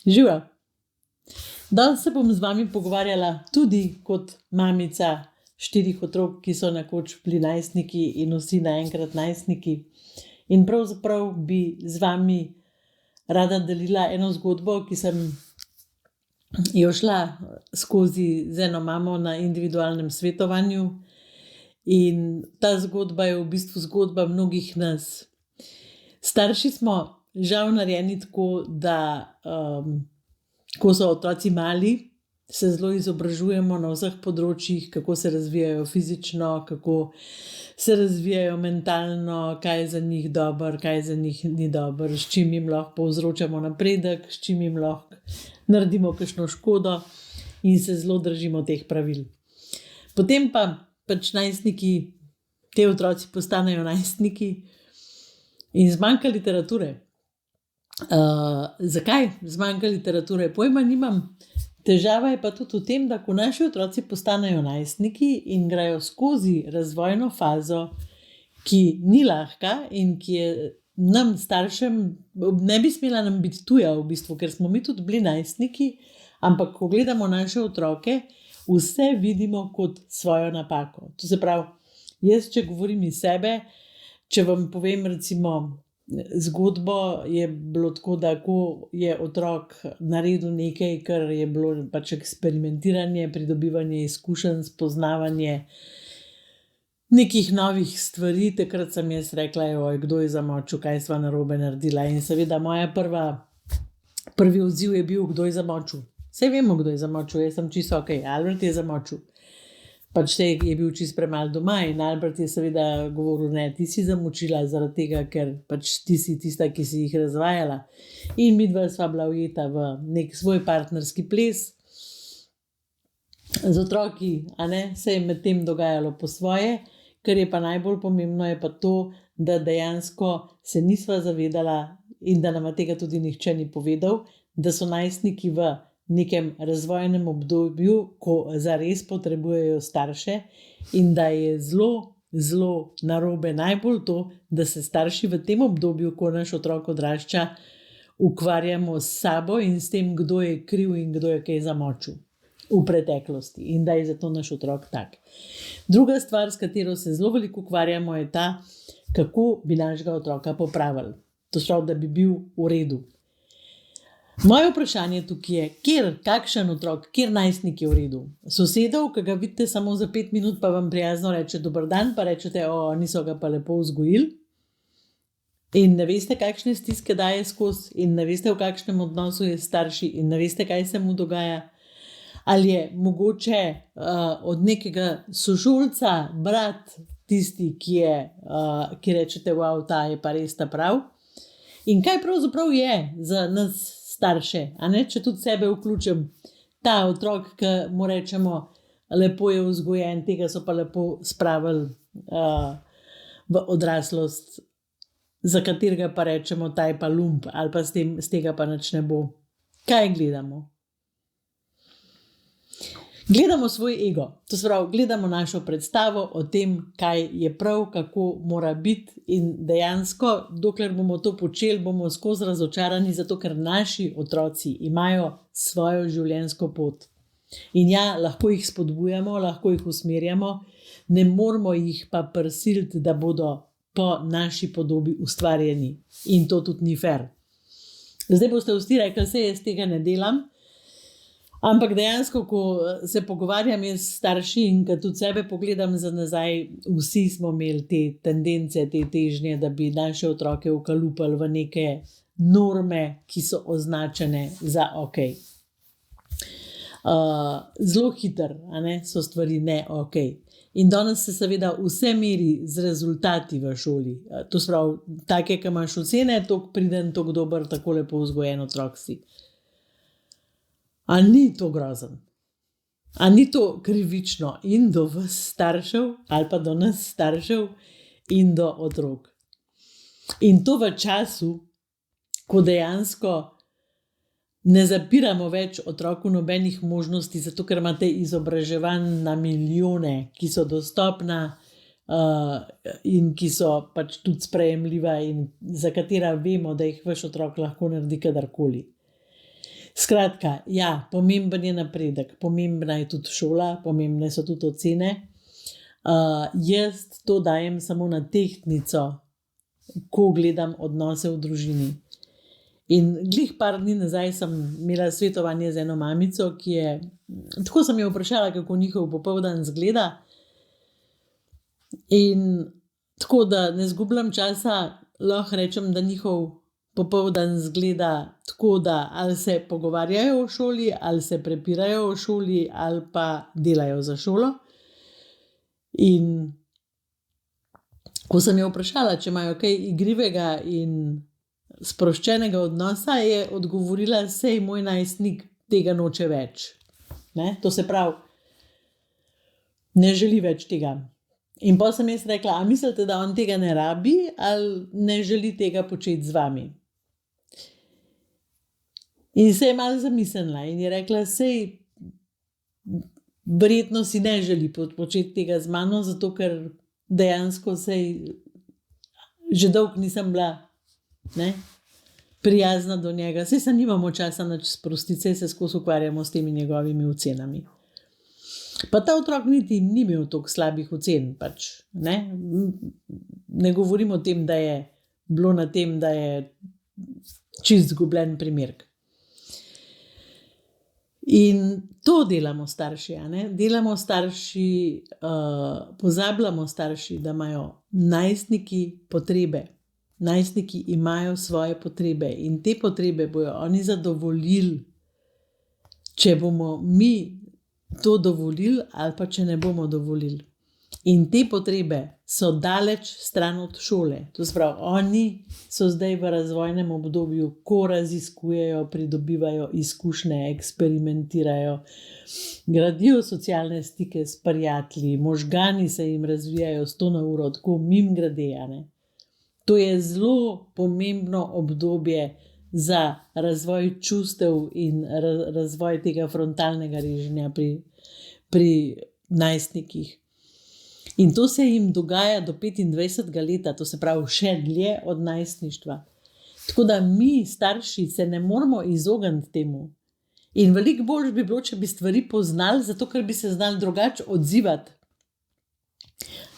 Živijo. Danes se bom z vami pogovarjala tudi kot mamica 4 otrok, ki so nekoč bili najstniki in vsi naenkrat najstniki. In pravzaprav bi z vami rada delila eno zgodbo, ki sem jo šla skozi z eno mamo na individualnem svetovanju. In ta zgodba je v bistvu zgodba mnogih nas. Starši smo žal narejeni tako, da ko so otroci mali, se zelo izobražujemo na vseh področjih, kako se razvijajo fizično, kako se razvijajo mentalno, kaj je za njih dobro, kaj za njih ni dobro, s čim jim lahko povzročamo napredek, s čim jim lahko naredimo kakšno škodo in se zelo držimo teh pravil. Potem pa pač najstniki, te otroci postanejo najstniki in zmanjka literature. Zakaj zmanjka literature? Pojma nimam. Težava je pa tudi v tem, da ko naši otroci postanejo najstniki in grejo skozi razvojno fazo, ki ni lahka in ki je nam staršem, ne bi smela nam biti tuja v bistvu, ker smo mi tudi bili najstniki, ampak ko gledamo naše otroke, vse vidimo kot svojo napako. To se pravi, jaz, če govorim iz sebe, če vam povem recimo zgodbo, je bilo tako, da ko je otrok naredil nekaj, kar je bilo pač eksperimentiranje, pridobivanje izkušenj, spoznavanje nekih novih stvari, takrat sem jaz rekla, kdo je zamočil, kaj sva narobe naredila. In seveda moja prvi odziv je bil, kdo je zamočil. Saj vemo, kdo je zamočil, jaz sem čisto okej, Albert je zamočil. Pač je bil čisto premalo doma in Albert je seveda govoril, ne, ti si zamočila zaradi tega, ker pač ti si tista, ki si jih razvajala. In midva sva bila ujeta v nek svoj partnerski ples z otroki, se je med tem dogajalo po svoje, kar je pa najbolj pomembno, je pa to, da dejansko se nisva zavedala in da nama tega tudi nihče ni povedal, da so najstniki v nekem razvojnem obdobju, ko zares potrebujejo starše in da je zelo, zelo narobe najbolj to, da se starši v tem obdobju, ko naš otrok odrašča, ukvarjamo s sabo in s tem, kdo je kriv in kdo je kaj zamočil v preteklosti in da je zato naš otrok tak. Druga stvar, s katero se zelo veliko ukvarjamo, je ta, kako bi našega otroka popravili. To pravi, da bi bil v redu. Moje vprašanje tukaj je, kakšen otrok, kjer najstnik je v redu? Sosedov, ki ga vidite samo za 5 minut, pa vam prijazno reče dober dan, pa rečete, niso ga pa lepo vzgojili. In ne veste, kakšne stiske daje skozi, in ne veste, v kakšnem odnosu je starši, in ne veste, kaj se mu dogaja. Ali je mogoče od nekega sošolca brat tisti, ki rečete, wow, ta je pa res ta prav. In kaj pravzaprav je za nas starše, če tudi sebe vključim, ta otrok, ki mu rečemo, lepo je vzgojen, tega so pa lepo spravili v odraslost, za katerega pa rečemo, ta je pa lump, ali pa z tega pa nič ne bo. Kaj gledamo? Gledamo svoj ego, to se pravi, gledamo našo predstavo o tem, kaj je prav, kako mora biti in dejansko, dokler bomo to počeli, bomo skozi razočarani, zato ker naši otroci imajo svojo življenjsko pot. In ja, lahko jih spodbujamo, lahko jih usmerjamo, ne moramo jih pa prisiliti, da bodo po naši podobi ustvarjeni. In to tudi ni fair. Zdaj boste vsi rekli, saj jaz tega ne delam, ampak dejansko, ko se pogovarjam jaz s starši in ko tudi sebe pogledam za nazaj, vsi smo imeli te tendence, te težnje, da bi naše otroke ukalupali v neke norme, ki so označene za okej. Zelo hitro, so stvari ne okej. In danes se seveda vse meri z rezultati v šoli. To se pravi, take, ki imaš ocene, toliko priden, toliko dober, tako lepo vzgojen otrok si. A ni to grozen? A ni to krivično in do vas staršev, ali pa do nas staršev in do otrok? In to v času, ko dejansko ne zapiramo več otroku nobenih možnosti, zato ker imate izobraževanj na milijone, ki so dostopna in ki so pač tudi sprejemljiva in za katera vemo, da jih vaš otrok lahko naredi kadarkoli. Skratka, ja, pomemben je napredek, pomembna je tudi šola, pomembne so tudi ocene. Jaz to dajem samo na tehtnico, ko gledam odnose v družini. In glih par dni nazaj sem imela svetovanje z eno mamico, ki je, tako sem jo vprašala, kako njihov popoldan izgleda. In tako da ne zgubljam časa, lahko rečem, da njihov popoldan izgleda tako, da ali se pogovarjajo o šoli, ali se prepirajo o šoli, ali pa delajo za šolo. In ko sem jo vprašala, če imajo kaj igrivega in sproščenega odnosa, je odgovorila, sej moj najstnik tega noče več. Ne? To se pravi, ne želi več tega. In pa sem jaz rekla, a mislite, da on tega ne rabi ali ne želi tega početi z vami? In se je malo zamislila in je rekla, sej verjetno si ne želi početi tega z mano, zato ker dejansko že dolgo nisem bila prijazna do njega. Sej se nimamo časa nič sprostiti, sej se skozi ukvarjamo s temi njegovimi ocenami. Pa ta otrok niti ni imel toliko slabih ocen. Pač, ne govorim o tem, da je bilo na tem, da je čist zgubljen primerk. In to delamo starši, delamo starši, pozabljamo starši, da imajo najstniki potrebe. Najstniki imajo svoje potrebe in te potrebe bojo oni zadovoljili, če bomo mi to dovolili ali pa če ne bomo dovolili. In te potrebe so daleč stran od šole. To se pravi, oni so zdaj v razvojnem obdobju, ko raziskujejo, pridobivajo izkušnje, eksperimentirajo, gradijo socialne stike s prijatelji, možgani se jim razvijajo 100 na uro, tako mimogrede. To je zelo pomembno obdobje za razvoj čustev in razvoj tega frontalnega reženja pri najstnikih. In to se jim dogaja do 25. leta, to se pravi še dlje od najstništva. Tako da mi, starši, se ne moramo izogniti temu. In veliko bolj bi bilo, če bi stvari poznali, zato ker bi se znali drugače odzivati.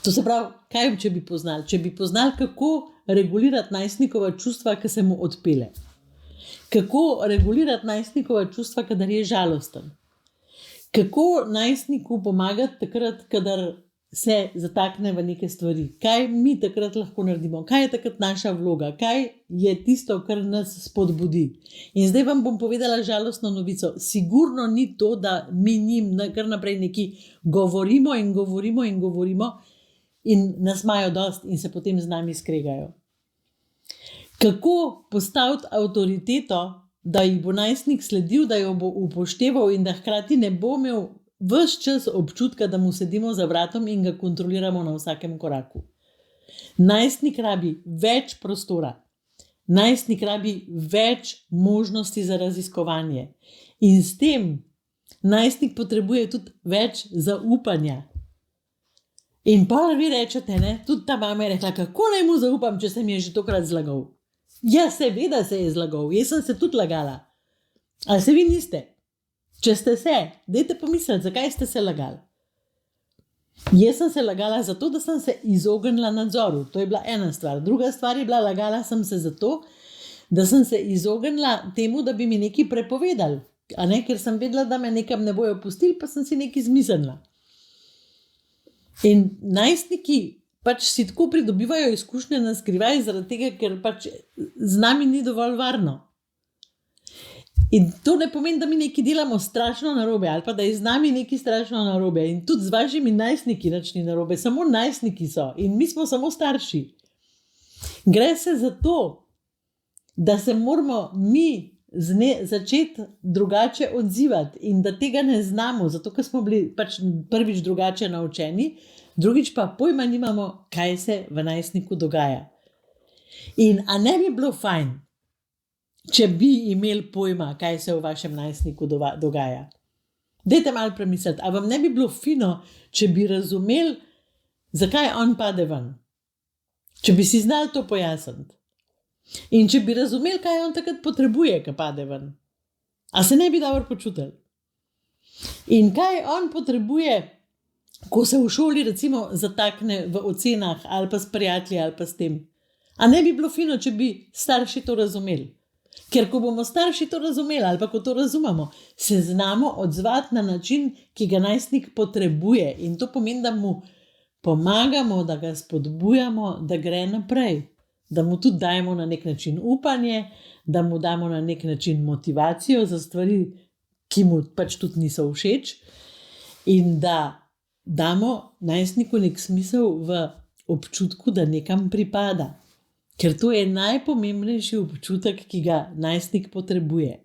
To se pravi, kaj če bi poznali? Če bi poznali, kako regulirati najstnikova čustva, ki se mu odpele. Kako regulirati najstnikova čustva, kadar je žalosten. Kako najstniku pomagati takrat, kadar se zatakne v neke stvari. Kaj mi takrat lahko naredimo? Kaj je takrat naša vloga? Kaj je tisto, kar nas spodbudi? In zdaj vam bom povedala žalostno novico. Sigurno ni to, da mi njim kar naprej nekaj govorimo in nas imajo dost in se potem z nami skregajo. Kako postaviti avtoriteto, da ji bo najstnik sledil, da jo bo upošteval in da hkrati ne bo imel ves čas občutka, da mu sedimo za vratom in ga kontroliramo na vsakem koraku. Najstnik rabi več prostora. Najstnik rabi več možnosti za raziskovanje. In s tem najstnik potrebuje tudi več zaupanja. In pa vi rečete, tudi ta mama je rekla, kako naj mu zaupam, če se mi je že tokrat zlagal. Ja, seveda se je zlagal, jaz sem se tudi lagala. Ali se vi niste? Če ste se, dajte pomisliti, zakaj ste se lagali. Jaz sem se lagala zato, da sem se izognila nadzoru. To je bila ena stvar. Druga stvar je bila, lagala sem se zato, da sem se izognila temu, da bi mi nekaj prepovedali. Ker sem vedela, da me nekam ne bojo pustili, pa sem si nekaj zmislila. In najstniki pač si tako pridobivajo izkušnje na skrivaj, zaradi tega, ker pač z nami ni dovolj varno. In to ne pomeni, da mi nekaj delamo strašno narobe, ali pa da je z nami nekaj strašno narobe. In tudi z vašimi najstniki nič ni narobe, samo najstniki so in mi smo samo starši. Gre se za to, da se moramo mi začeti drugače odzivati in da tega ne znamo, zato ker smo bili pač prvič drugače naučeni, drugič pa pojma nimamo, kaj se v najstniku dogaja. In a ne bi bilo fajn, če bi imeli pojma, kaj se v vašem najstniku dogaja. Dajte malo premisliti, a vam ne bi bilo fino, če bi razumeli, zakaj on pade ven. Če bi si znali to pojasniti. In če bi razumeli, kaj on takrat potrebuje, ko pade ven. A se ne bi dobro počutili? In kaj on potrebuje, ko se v šoli recimo zatakne v ocenah ali pa s prijatelji ali pa s tem? A ne bi bilo fino, če bi starši to razumeli? Ker ko bomo starši to razumeli ali pa ko to razumemo, se znamo odzvati na način, ki ga najstnik potrebuje. In to pomeni, da mu pomagamo, da ga spodbujamo, da gre naprej. Da mu tudi dajemo na nek način upanje, da mu damo na nek način motivacijo za stvari, ki mu pač tudi niso všeč, in da damo najstniku nek smisel v občutku, da nekam pripada. Ker to je najpomembnejši občutek, ki ga najstnik potrebuje.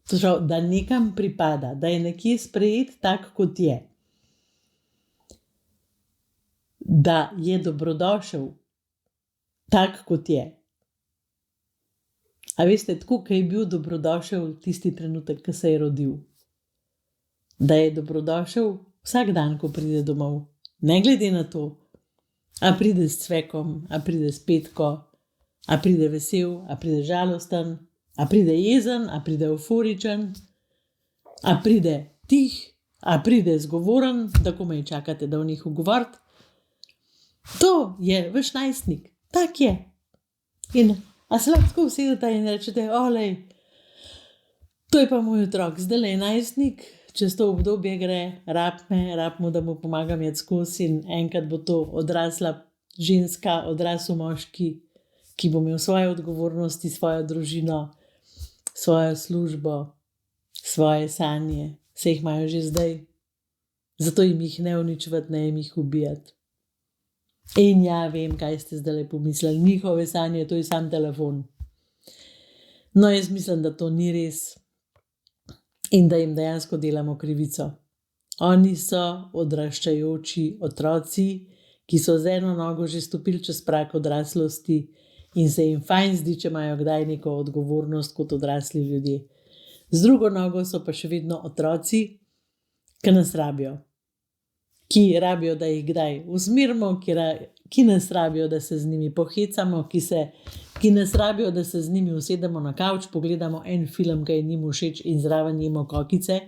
To pravi, da nekam pripada, da je nekje sprejet tak, kot je. Da je dobrodošel tak, kot je. A veste, tako, ko je bil dobrodošel tisti trenutek, ko se je rodil. Da je dobrodošel vsak dan, ko pride domov. Ne glede na to, a pride s cvekom, a pride s petko, a pride vesel, a pride žalosten, a pride jezen, a pride euforičen, a pride tih, a pride zgovoren, da komaj čakate, da v njih ugovorite. To je vaš najstnik. Tak je. In a se lahko usedete in rečete, olej, to je pa moj otrok, zdaj je najstnik, čez to obdobje gre, rabimo, da mu pomagam jeti skozi, in enkrat bo to odrasla ženska, odrasel moški, ki bo imel svoje odgovornosti, svojo družino, svojo službo, svoje sanje, se jih imajo že zdaj. Zato jim jih ne uničevati, ne jim jih ubijati. In ja, vem, kaj ste zdaj pomislili, njihove sanje, to je sam telefon. No, jaz mislim, da to ni res in da jim dejansko delamo krivico. Oni so odraščajoči otroci, ki so z eno nogo že stopili čez prag odraslosti in se jim fajn zdi, če imajo kdaj neko odgovornost kot odrasli ljudje. Z drugo nogo so pa še vedno otroci, ki nas rabijo. Ki rabijo, da jih kdaj usmerimo, ki nas rabijo, da se z njimi pohecamo, ki nas rabijo, da se z njimi usedemo na kavč, pogledamo en film, ki je njim všeč in zraven jemo kokice.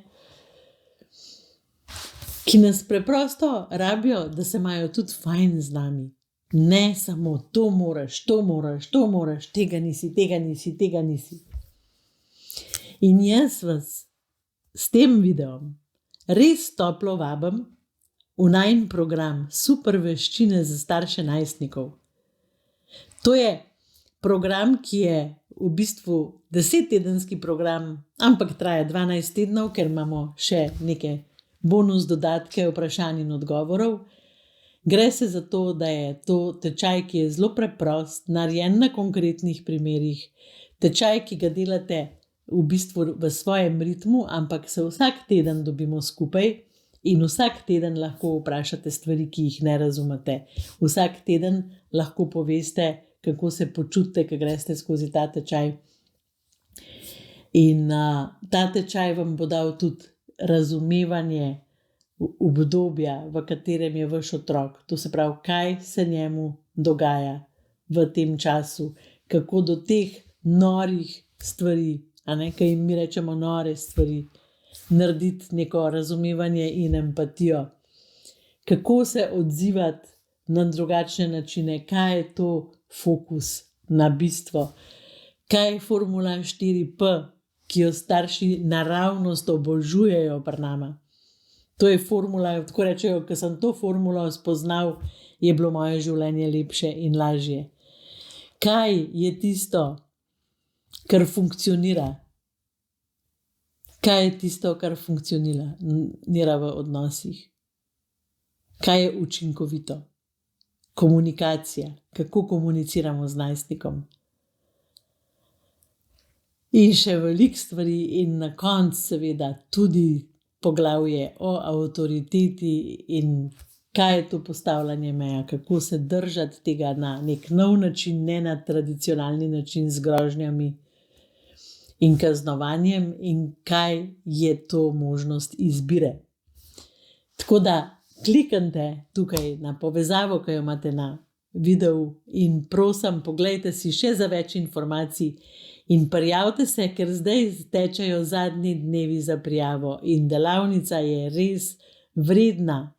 Ki nas preprosto rabijo, da se imajo tudi fajn z nami. Ne samo to moraš, tega nisi. In jaz vas s tem videom res toplo vabim v najin program Super veščine za starše najstnikov. To je program, ki je v bistvu 10-tedenski program, ampak traja 12 tednov, ker imamo še neke bonus dodatke vprašanj in odgovorov. Gre se za to, da je to tečaj, ki je zelo preprost, narejen na konkretnih primerih, tečaj, ki ga delate v bistvu v svojem ritmu, ampak se vsak teden dobimo skupaj in vsak teden lahko vprašate stvari, ki jih ne razumete. Vsak teden lahko poveste, kako se počutite, ko greste skozi ta tečaj. In ta tečaj vam bo dal tudi razumevanje obdobja, v katerem je vaš otrok. To se pravi, kaj se njemu dogaja v tem času, kako do teh norih stvari, kaj jim mi rečemo nore stvari, narediti neko razumevanje in empatijo. Kako se odzivati na drugačne načine, kaj je to fokus na bistvo, kaj je formula 4P, ki jo starši naravnost obožujejo pri nama. To je formula, tako rečejo, ko sem to formulo spoznal, je bilo moje življenje lepše in lažje. Kaj je tisto, kar funkcionira? Kaj je tisto, kar funkcionira v odnosih? Kaj je učinkovito? Komunikacija. Kako komuniciramo z najstnikom? In še veliko stvari in na koncu seveda tudi poglavje o avtoriteti in kaj je to postavljanje meja, kako se držati tega na nek nov način, ne na tradicionalni način z grožnjami in kaznovanjem in kaj je to možnost izbire. Tako da kliknite tukaj na povezavo, ki jo imate na videu in prosim, poglejte si še za več informacij In prijavite se, ker zdaj tečejo zadnji dnevi za prijavo in delavnica je res vredna,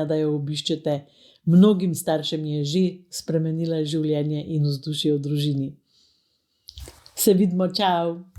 da jo obiščete. Mnogim staršem je že spremenila življenje in vzdušje v družini. Se vidimo, čau!